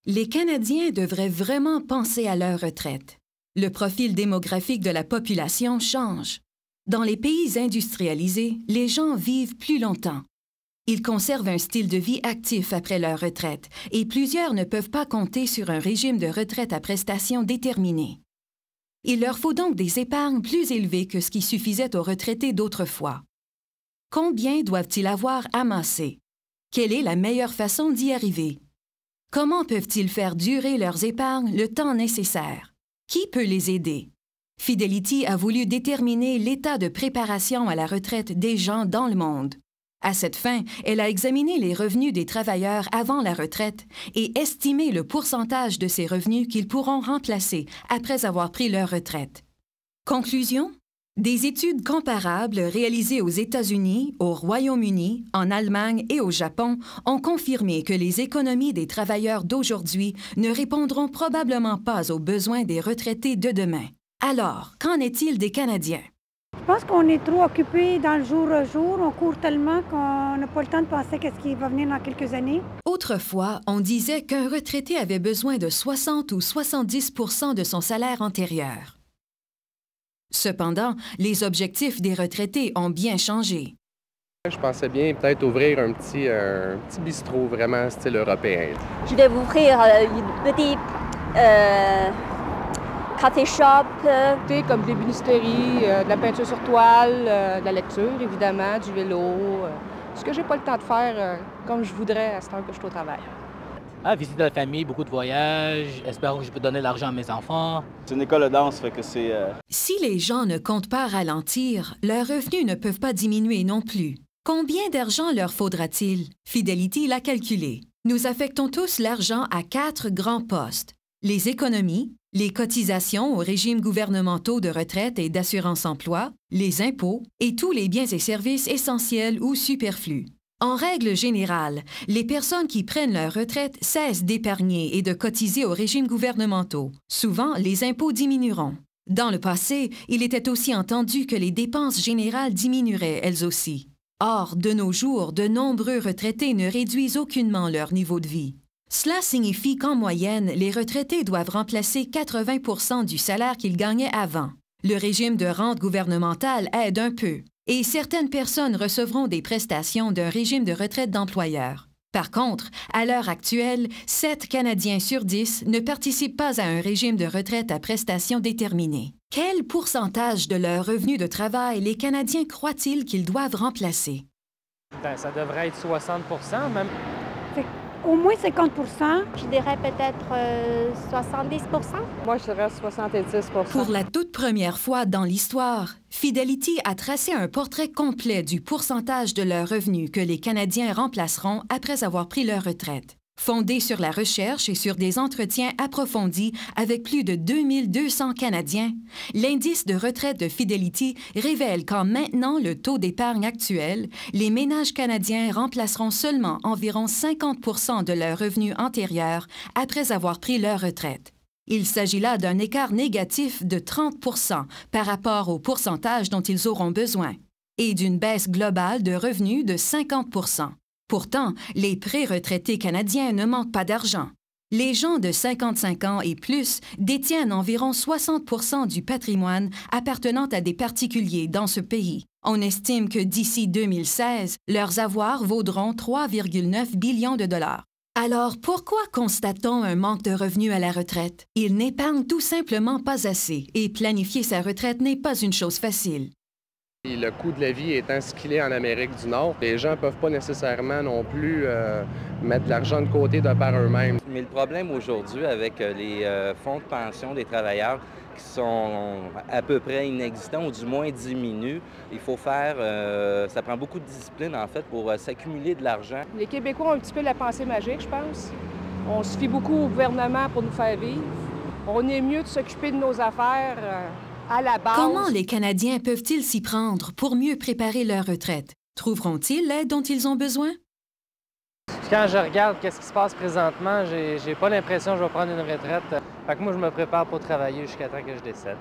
Les Canadiens devraient vraiment penser à leur retraite. Le profil démographique de la population change. Dans les pays industrialisés, les gens vivent plus longtemps. Ils conservent un style de vie actif après leur retraite et plusieurs ne peuvent pas compter sur un régime de retraite à prestations déterminées. Il leur faut donc des épargnes plus élevées que ce qui suffisait aux retraités d'autrefois. Combien doivent-ils avoir amassé? Quelle est la meilleure façon d'y arriver? Comment peuvent-ils faire durer leurs épargnes le temps nécessaire? Qui peut les aider? Fidelity a voulu déterminer l'état de préparation à la retraite des gens dans le monde. À cette fin, elle a examiné les revenus des travailleurs avant la retraite et estimé le pourcentage de ces revenus qu'ils pourront remplacer après avoir pris leur retraite. Conclusion? Des études comparables réalisées aux États-Unis, au Royaume-Uni, en Allemagne et au Japon ont confirmé que les économies des travailleurs d'aujourd'hui ne répondront probablement pas aux besoins des retraités de demain. Alors, qu'en est-il des Canadiens? Je pense qu'on est trop occupés dans le jour à jour. On court tellement qu'on n'a pas le temps de penser à ce qui va venir dans quelques années. Autrefois, on disait qu'un retraité avait besoin de 60 ou 70 % de son salaire antérieur. Cependant, les objectifs des retraités ont bien changé. Je pensais bien peut-être ouvrir un petit bistrot vraiment style européen. Je vais ouvrir une petite café shop. Comme de l'ébénisterie, de la peinture sur toile, de la lecture évidemment, du vélo. Ce que j'ai pas le temps de faire comme je voudrais à ce temps que je suis au travail. Visiter la famille, beaucoup de voyages, espérons que je peux donner l'argent à mes enfants. C'est une école de danse, fait que c'est... Si les gens ne comptent pas ralentir, leurs revenus ne peuvent pas diminuer non plus. Combien d'argent leur faudra-t-il? Fidelity l'a calculé. Nous affectons tous l'argent à 4 grands postes. Les économies, les cotisations aux régimes gouvernementaux de retraite et d'assurance-emploi, les impôts et tous les biens et services essentiels ou superflus. En règle générale, les personnes qui prennent leur retraite cessent d'épargner et de cotiser aux régimes gouvernementaux. Souvent, les impôts diminueront. Dans le passé, il était aussi entendu que les dépenses générales diminueraient elles aussi. Or, de nos jours, de nombreux retraités ne réduisent aucunement leur niveau de vie. Cela signifie qu'en moyenne, les retraités doivent remplacer 80 % du salaire qu'ils gagnaient avant. Le régime de rente gouvernementale aide un peu, et certaines personnes recevront des prestations d'un régime de retraite d'employeur. Par contre, à l'heure actuelle, 7 Canadiens sur 10 ne participent pas à un régime de retraite à prestations déterminées. Quel pourcentage de leurs revenus de travail les Canadiens croient-ils qu'ils doivent remplacer? Ça devrait être 60 % même. Au moins 50 %. Je dirais peut-être 70 %. Moi, je dirais 70 %. Pour la toute première fois dans l'histoire, Fidelity a tracé un portrait complet du pourcentage de leurs revenus que les Canadiens remplaceront après avoir pris leur retraite. Fondé sur la recherche et sur des entretiens approfondis avec plus de 2200 Canadiens, l'indice de retraite de Fidelity révèle qu'en maintenant le taux d'épargne actuel, les ménages canadiens remplaceront seulement environ 50 % de leurs revenus antérieurs après avoir pris leur retraite. Il s'agit là d'un écart négatif de 30 % par rapport au pourcentage dont ils auront besoin et d'une baisse globale de revenus de 50 %. Pourtant, les pré-retraités canadiens ne manquent pas d'argent. Les gens de 55 ans et plus détiennent environ 60 % du patrimoine appartenant à des particuliers dans ce pays. On estime que d'ici 2016, leurs avoirs vaudront 3,9 billions de dollars. Alors, pourquoi constate-t-on un manque de revenus à la retraite? Ils n'épargnent tout simplement pas assez et planifier sa retraite n'est pas une chose facile. Et le coût de la vie étant ce qu'il est en Amérique du Nord, les gens ne peuvent pas nécessairement non plus mettre de l'argent de côté de par eux-mêmes. Mais le problème aujourd'hui avec les fonds de pension des travailleurs qui sont à peu près inexistants ou du moins diminuent, il faut faire, ça prend beaucoup de discipline en fait pour s'accumuler de l'argent. Les Québécois ont un petit peu la pensée magique, je pense. On se fie beaucoup au gouvernement pour nous faire vivre. On est mieux de s'occuper de nos affaires à la base. Comment les Canadiens peuvent-ils s'y prendre pour mieux préparer leur retraite? Trouveront-ils l'aide dont ils ont besoin? Quand je regarde ce qui se passe présentement, j'ai pas l'impression que je vais prendre une retraite. Fait que moi, je me prépare pour travailler jusqu'à temps que je décède.